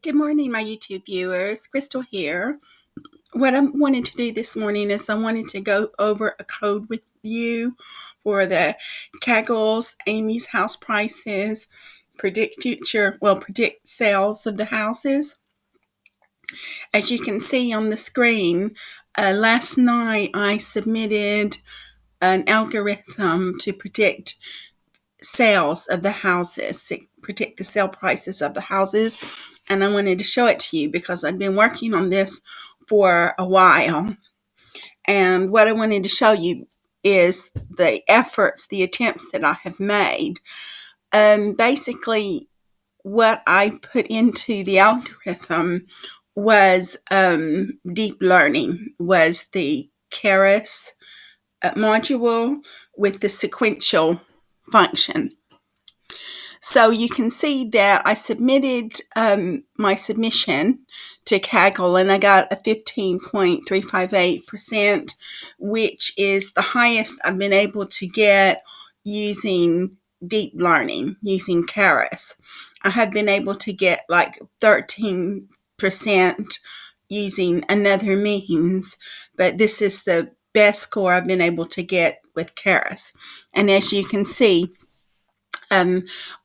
Good morning, my YouTube viewers. Crystal here. What I wanted to do this morning is I wanted to go over a code with you for the Kaggle's Ames house prices, predict sales of the houses. As you can see on the screen, last night I submitted an algorithm to predict sales of the houses, to predict the sale prices of the houses. And I wanted to show it to you because I've been working on this for a while. And what I wanted to show you is the attempts that I have made. Basically, what I put into the algorithm was deep learning, was the Keras module with the sequential function. So you can see that I submitted my submission to Kaggle and I got a 15.358%, which is the highest I've been able to get using deep learning, using Keras. I have been able to get like 13% using another means, but this is the best score I've been able to get with Keras. And as you can see,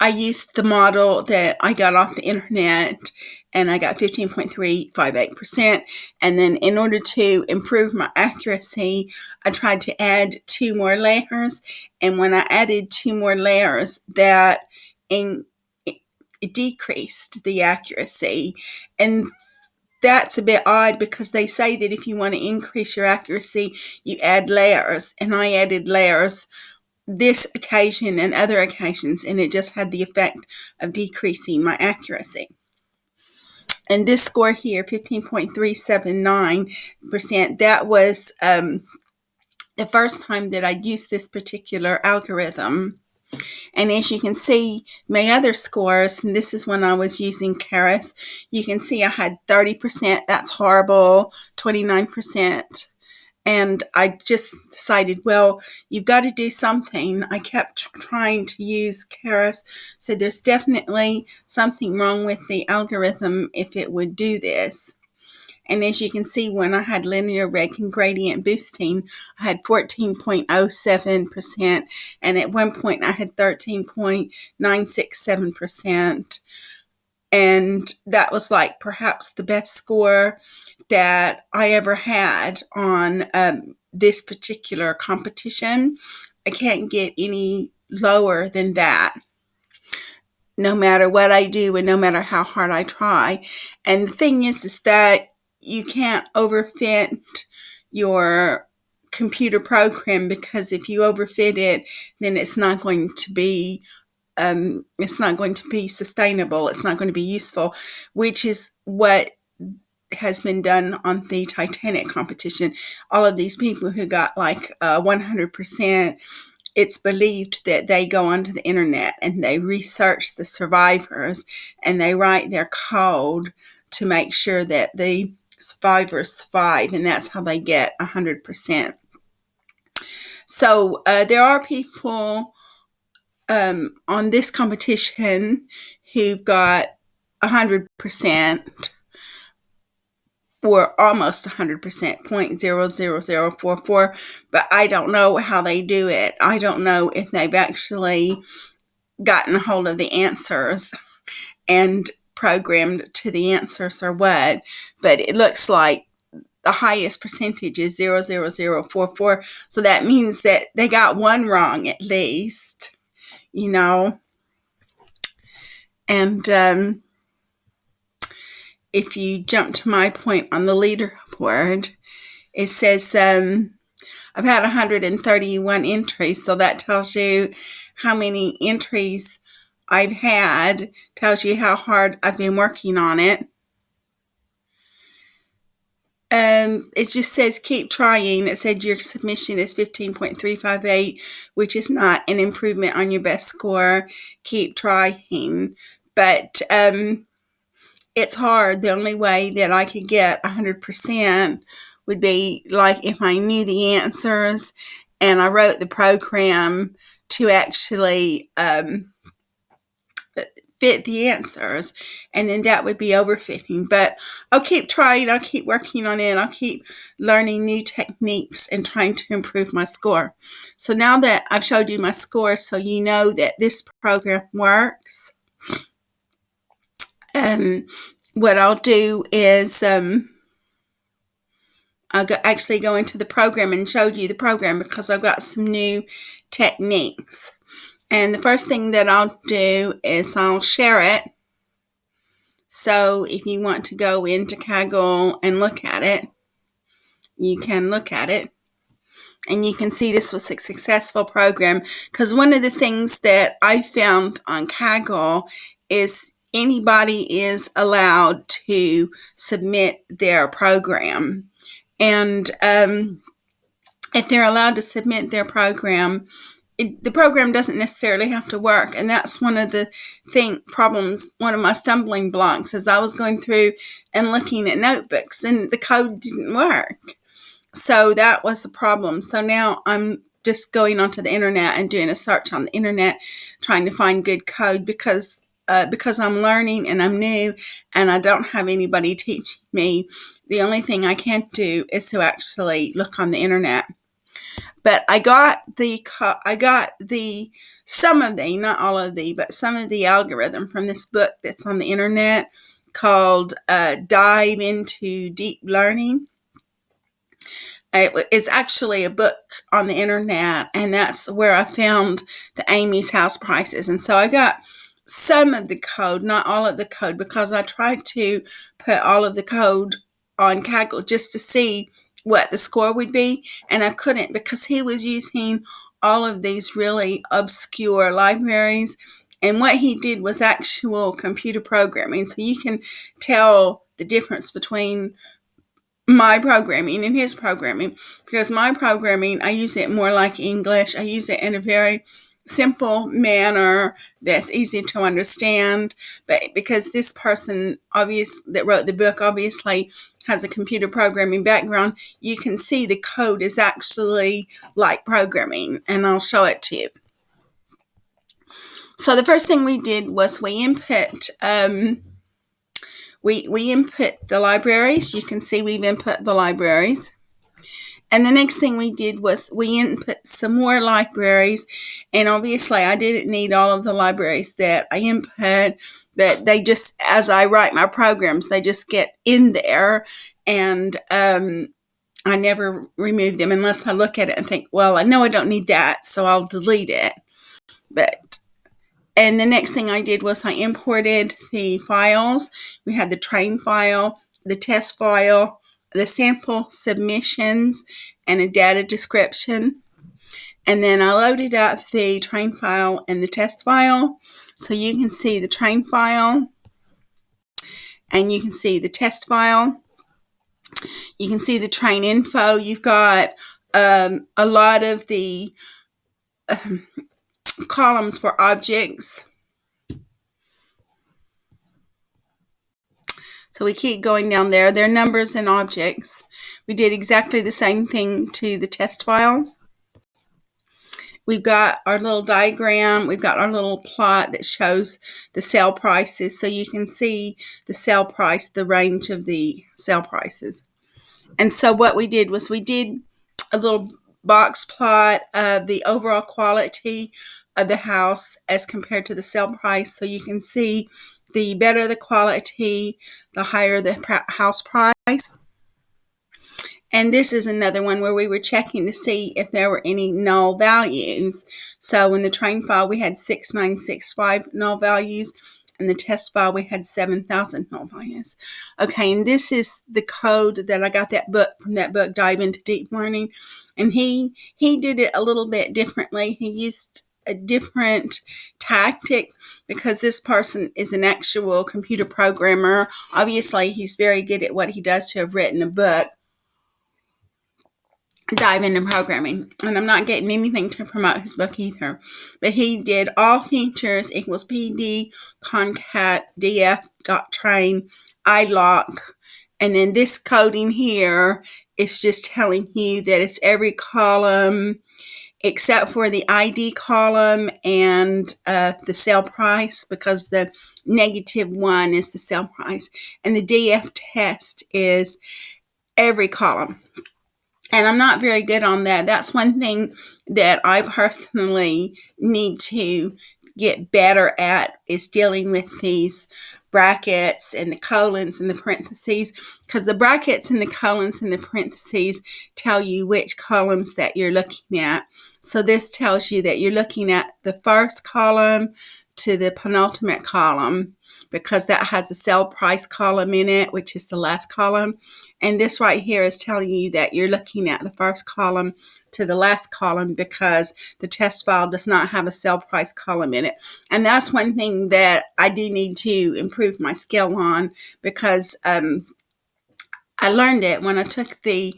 I used the model that I got off the internet and I got 15.358%. And then in order to improve my accuracy, I tried to add 2 more layers. And when I added 2 more layers, it decreased the accuracy. And that's a bit odd because they say that if you want to increase your accuracy, you add layers. And I added layers this occasion and other occasions, and it just had the effect of decreasing my accuracy. And this score here, 15.379%, that was the first time that I'd used this particular algorithm. And as you can see, my other scores, and this is when I was using Keras, you can see I had 30%, that's horrible, 29%. And I just decided, well, you've got to do something. I kept trying to use Keras, so there's definitely something wrong with the algorithm if it would do this. And as you can see, when I had linear reg and gradient boosting, I had 14.07%, and at one point I had 13.967%. And that was like perhaps the best score that I ever had on this particular competition. I can't get any lower than that, no matter what I do and no matter how hard I try. And the thing is that you can't overfit your computer program, because if you overfit it, then it's not going to be sustainable. It's not going to be useful, which is what has been done on the Titanic competition. All of these people who got like 100%, it's believed that they go onto the internet and they research the survivors and they write their code to make sure that the survivors survive, and that's how they get 100%. So there are people on this competition who've got 100% or almost 100%, 0.00044, but I don't know how they do it. I don't know if they've actually gotten a hold of the answers and programmed to the answers or what, but it looks like the highest percentage is 0.00044, so that means that they got one wrong at least, you know. And if you jump to my point on the leaderboard, it says I've had 131 entries, so that tells you how many entries I've had, tells you how hard I've been working on it. It just says keep trying. It said your submission is 15.358, which is not an improvement on your best score. Keep trying. But it's hard. The only way that I could get 100% would be like if I knew the answers and I wrote the program to actually fit the answers, and then that would be overfitting. But I'll keep trying, I'll keep working on it, I'll keep learning new techniques and trying to improve my score. So now that I've showed you my score, so you know that this program works, what I'll do is actually go into the program and show you the program, because I've got some new techniques. And the first thing that I'll do is I'll share it. So if you want to go into Kaggle and look at it, you can look at it. And you can see this was a successful program, because one of the things that I found on Kaggle is anybody is allowed to submit their program. And if they're allowed to submit their program, the program doesn't necessarily have to work. And that's one of the problems, one of my stumbling blocks, as I was going through and looking at notebooks and the code didn't work. So that was the problem. So now I'm just going onto the internet and doing a search on the internet, trying to find good code, because I'm learning and I'm new and I don't have anybody teaching me. The only thing I can do is to actually look on the internet. But I got some of the, not all of the, but some of the algorithm from this book that's on the internet called Dive into Deep Learning. It is actually a book on the internet, and that's where I found the Ames house prices. And so I got some of the code, not all of the code, because I tried to put all of the code on Kaggle just to see what the score would be, and I couldn't, because he was using all of these really obscure libraries, and what he did was actual computer programming. So you can tell the difference between my programming and his programming, because my programming, I use it more like English. I use it in a very simple manner that's easy to understand. But because this person that wrote the book obviously has a computer programming background, you can see the code is actually like programming, and I'll show it to you. So the first thing we did was we input the libraries. You can see we've input the libraries. And the next thing we did was we input some more libraries. And obviously I didn't need all of the libraries that I input, but they just, as I write my programs, they just get in there. And I never remove them unless I look at it and think, well, I know I don't need that, so I'll delete it. And the next thing I did was I imported the files. We had the train file, the test file, the sample submissions, and a data description. And then I loaded up the train file and the test file. So you can see the train file and you can see the test file. You can see the train info. You've got a lot of the columns for objects. So we keep going down there. They're numbers and objects. We did exactly the same thing to the test file. We've got our little diagram. We've got our little plot that shows the sale prices. So you can see the sale price, the range of the sale prices. And so what we did was we did a little box plot of the overall quality of the house as compared to the sale price. So you can see the better the quality, the higher the house price. And this is another one where we were checking to see if there were any null values. So in the train file, we had 6965 null values. In the test file, we had 7,000 null values. Okay, and this is the code that I got from that book, Dive into Deep Learning. And he did it a little bit differently. He used a different tactic because this person is an actual computer programmer. Obviously, he's very good at what he does to have written a book, Dive into Programming. And I'm not getting anything to promote his book either. But he did all features equals PD, concat, df.train, iLock. And then this coding here is just telling you that it's every column except for the ID column and the sale price, because the -1 is the sale price, and the DF test is every column. And I'm not very good on that. That's one thing that I personally need to get better at, is dealing with these brackets and the colons and the parentheses, because the brackets and the colons and the parentheses tell you which columns that you're looking at. So this tells you that you're looking at the first column to the penultimate column, because that has a sale price column in it, which is the last column. And this right here is telling you that you're looking at the first column to the last column, because the test file does not have a sale price column in it. And that's one thing that I do need to improve my skill on, because I learned it when I took the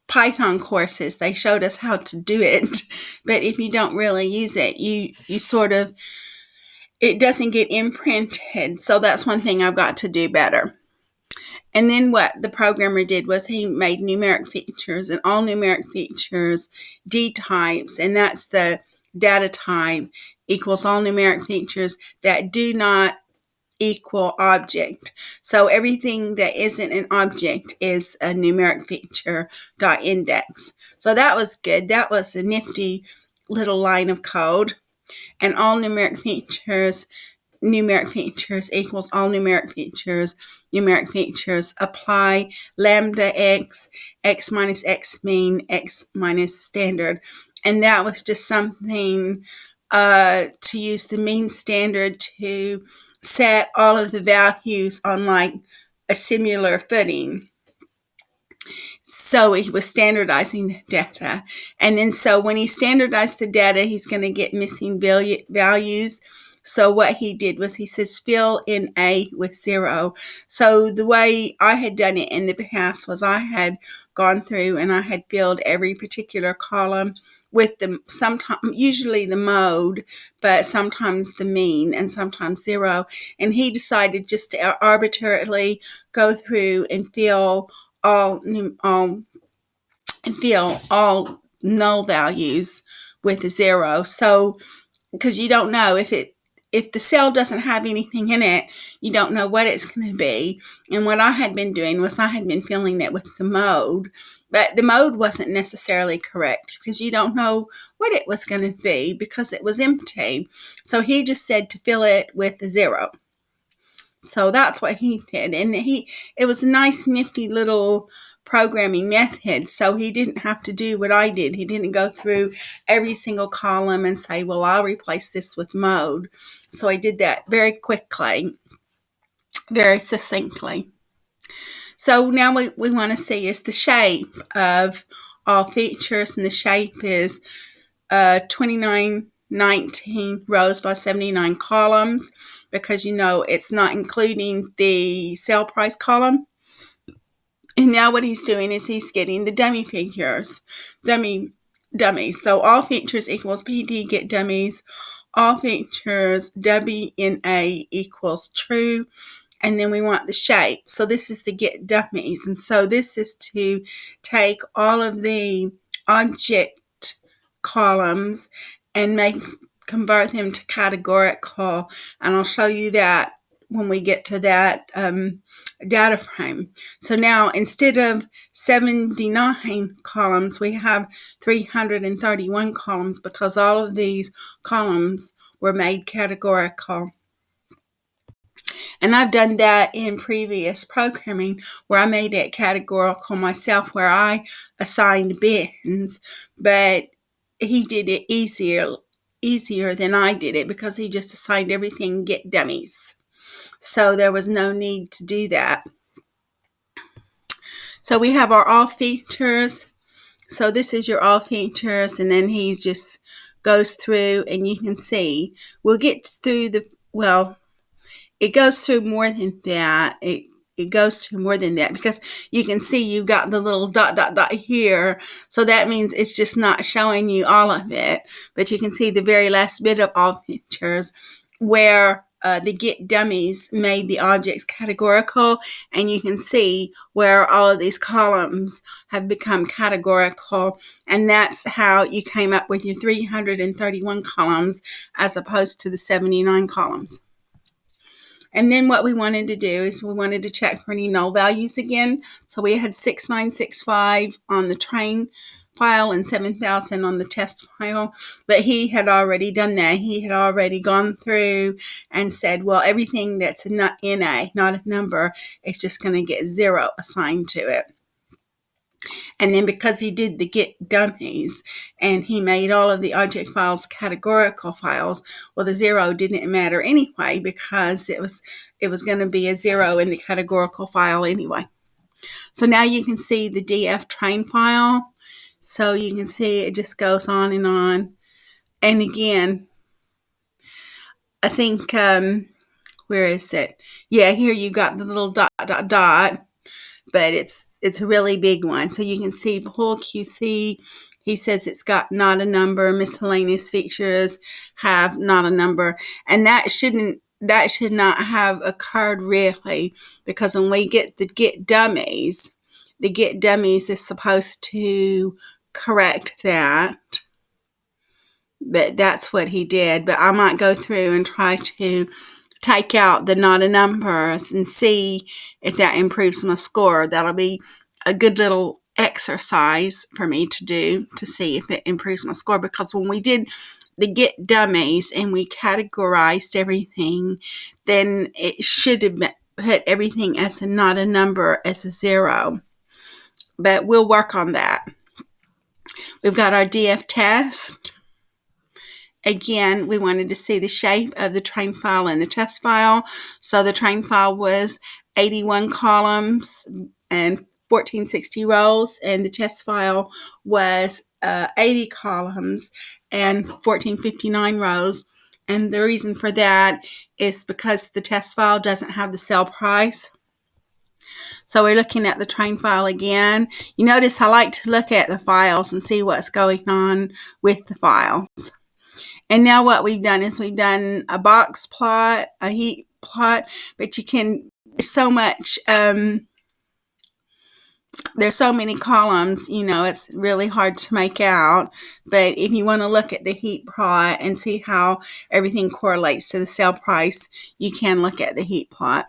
Python courses. They showed us how to do it, but if you don't really use it, you sort of, it doesn't get imprinted. So that's one thing I've got to do better. And then what the programmer did was he made numeric features, and all numeric features, D types, and that's the data type, equals all numeric features that do not equal object. So everything that isn't an object is a numeric feature dot index. So that was good. That was a nifty little line of code. And all numeric features equals all numeric features, apply lambda x minus x mean, x minus standard. And that was just something to use the mean standard to set all of the values on like a similar footing. So he was standardizing the data. And then so when he standardized the data, he's going to get missing values. So what he did was he says, fill in A with 0. So the way I had done it in the past was I had gone through and I had filled every particular column with the sometimes, usually the mode, but sometimes the mean and sometimes 0. And he decided just to arbitrarily go through and fill all null values with a 0. So because you don't know if the cell doesn't have anything in it, you don't know what it's going to be. And what I had been doing was I had been filling it with the mode, but the mode wasn't necessarily correct because you don't know what it was going to be because it was empty. So he just said to fill it with a 0. So that's what he did. And it was a nice, nifty little programming method. So he didn't have to do what I did. He didn't go through every single column and say, well, I'll replace this with mode. So I did that very quickly, very succinctly. So now we want to see is the shape of all features. And the shape is 2919 rows by 79 columns, because it's not including the sale price column. And now what he's doing is he's getting the dummy figures, dummies. So all features equals PD get dummies. All features WNA equals true. And then we want the shape. So this is to get dummies. And so this is to take all of the object columns and convert them to categorical. And I'll show you that when we get to that data frame. So now instead of 79 columns, we have 331 columns because all of these columns were made categorical. And I've done that in previous programming where I made it categorical myself, where I assigned bins, but he did it easier than I did it because he just assigned everything get dummies. So there was no need to do that. So we have our all features. So this is your all features, and then he just goes through, and you can see we'll get through it goes through more than that. It goes through more than that because you can see you've got the little ... here. So that means it's just not showing you all of it. But you can see the very last bit of all features where the get dummies made the objects categorical, and you can see where all of these columns have become categorical, and that's how you came up with your 331 columns as opposed to the 79 columns. And then what we wanted to do is we wanted to check for any null values again. So we had 6965 on the train file and 7,000 on the test file, but he had already done that. He had already gone through and said, well, everything that's not NA, not a number, is just going to get 0 assigned to it. And then because he did the get dummies and he made all of the object files categorical files, well, the 0 didn't matter anyway because it was going to be a 0 in the categorical file anyway. So now you can see the DF train file. So you can see it just goes on and on. And again, I think, where is it? Yeah, here you got the little dot, but it's a really big one. So you can see whole QC, he says it's got not a number, miscellaneous features have not a number. And that should not have occurred really, because when we get the get dummies is supposed to correct that. But that's what he did. But I might go through and try to take out the not a numbers and see if that improves my score. That'll be a good little exercise for me to do to see if it improves my score, because when we did the get dummies and we categorized everything, then it should have put everything as a not a number as a 0. But we'll work on that. We've got our DF test. Again, we wanted to see the shape of the train file and the test file. So the train file was 81 columns and 1460 rows, and the test file was 80 columns and 1459 rows. And the reason for that is because the test file doesn't have the sale price. So we're looking at the train file again. You notice I like to look at the files and see what's going on with the files. And now what we've done is we've done a box plot, a heat plot, but there's so much, there's so many columns, it's really hard to make out. But if you want to look at the heat plot and see how everything correlates to the sale price, you can look at the heat plot.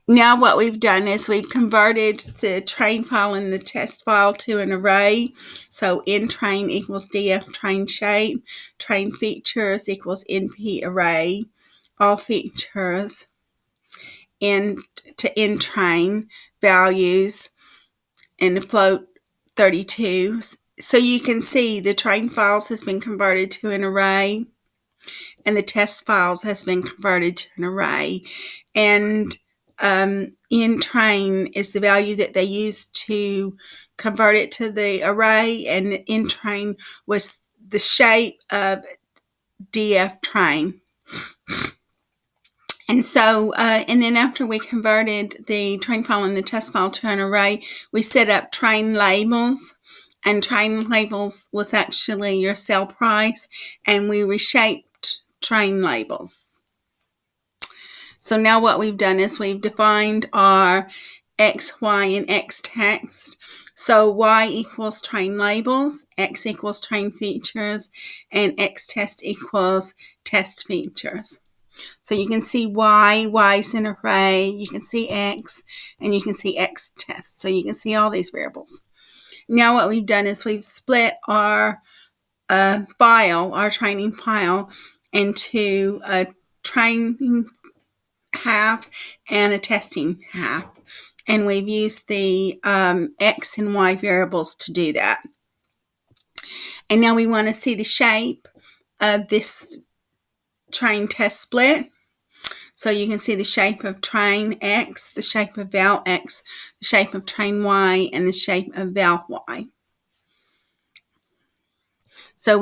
Now what we've done is we've converted the train file and the test file to an array. So in train equals DF train shape, train features equals NP array, all features to in train values, and the float 32. So you can see the train files has been converted to an array and the test files has been converted to an array. And in train is the value that they used to convert it to the array, and in train was the shape of DF train. And so, and then after we converted the train file and the test file to an array, we set up train labels, and train labels was actually your sale price, and we reshaped train labels. So now what we've done is we've defined our X, Y, and X text. So Y equals train labels, X equals train features, and X test equals test features. So you can see Y is an array, you can see X, and you can see X test. So you can see all these variables. Now what we've done is we've split our file, our training file, into a training half and a testing half, and we've used the X and Y variables to do that. And now we want to see the shape of this train test split. So you can see the shape of train X, the shape of val X, the shape of train Y, and the shape of val Y. So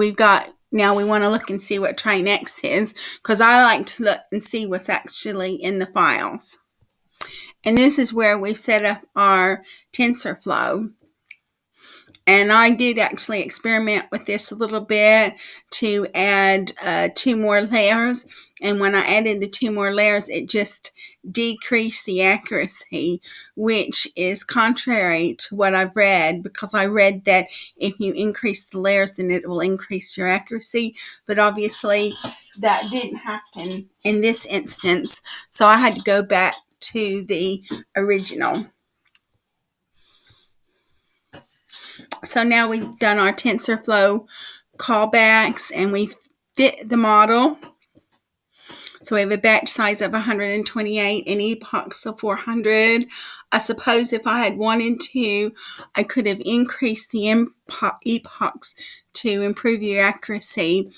now we want to look and see what train X is, because I like to look and see what's actually in the files. And this is where we set up our TensorFlow. And I did actually experiment with this a little bit to add 2 more layers. And when I added the 2 more layers, it just decreased the accuracy, which is contrary to what I've read, because I read that if you increase the layers, then it will increase your accuracy. But obviously that didn't happen in this instance. So I had to go back to the original. So now we've done our TensorFlow callbacks and we fit the model. So we have a batch size of 128 and epochs of 400. I suppose if I had wanted to, I could have increased the epochs to improve the accuracy.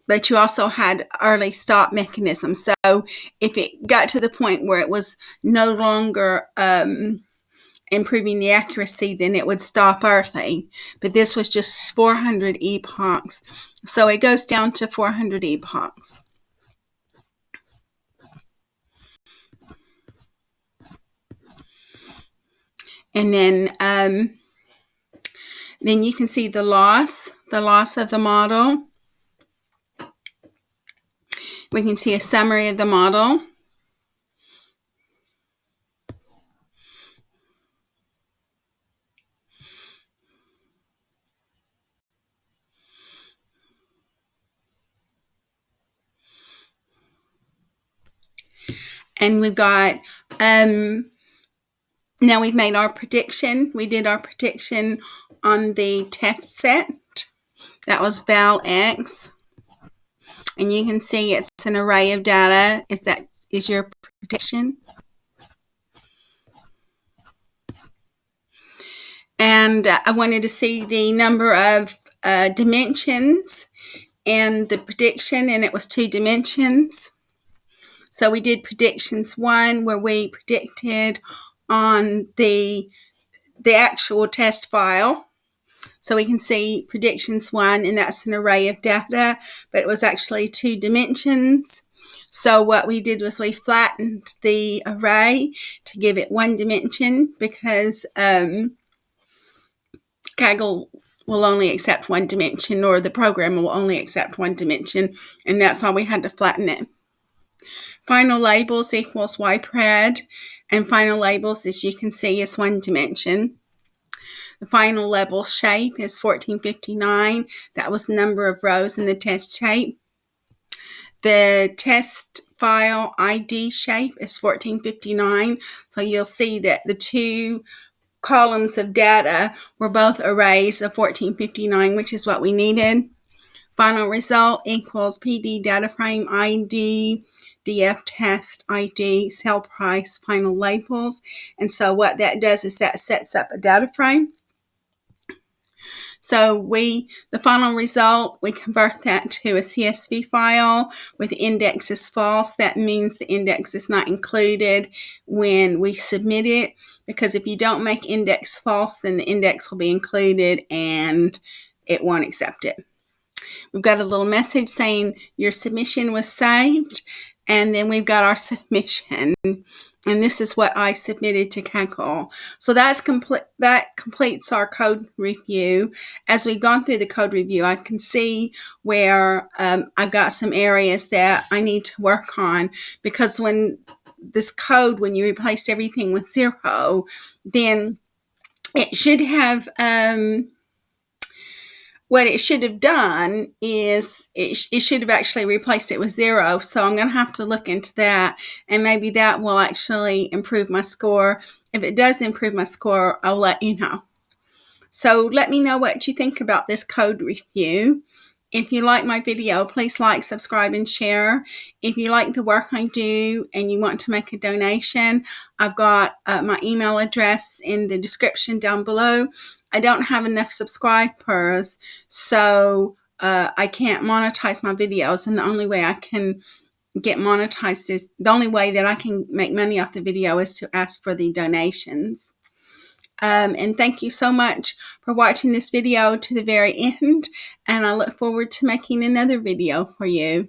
But you also had early stop mechanism. So if it got to the point where it was no longer improving the accuracy, then it would stop early. But this was just 400 epochs. So it goes down to 400 epochs. And then you can see the loss of the model. We can see a summary of the model. And we've got, now we've made our prediction. We did our prediction on the test set. That was val x. And you can see it's an array of data. Is your prediction. And I wanted to see the number of dimensions and the prediction, and it was 2 dimensions. So we did predictions 1, where we predicted on the actual test file. So we can see predictions 1, and that's an array of data, but it was actually 2 dimensions. So what we did was we flattened the array to give it 1 dimension, because Kaggle will only accept 1 dimension, or the program will only accept 1 dimension, and that's why we had to flatten it. Final labels equals ypred, and final labels, as you can see, is 1 dimension. The final level shape is 1459. That was the number of rows in the test shape. The test file ID shape is 1459. So you'll see that the 2 columns of data were both arrays of 1459, which is what we needed. Final result equals PD data frame ID, DF test ID, cell price, final labels. And so what that does is that sets up a data frame. So the final result, we convert that to a CSV file with index is false. That means the index is not included when we submit it, because if you don't make index false, then the index will be included and it won't accept it. We've got a little message saying your submission was saved, and then we've got our submission. And this is what I submitted to Kaggle. So that completes our code review. As we've gone through the code review, I can see where I've got some areas that I need to work on, because when you replaced everything with 0, then it should have, what it should have done is it should have actually replaced it with 0. So I'm going to have to look into that, and maybe that will actually improve my score. If it does improve my score, I'll let you know. So let me know what you think about this code review. If you like my video, please like, subscribe, and share. If you like the work I do and you want to make a donation, I've got my email address in the description down below. I don't have enough subscribers, so I can't monetize my videos, and the only way I can get monetized is, the only way that I can make money off the video is to ask for the donations. And thank you so much for watching this video to the very end, and I look forward to making another video for you.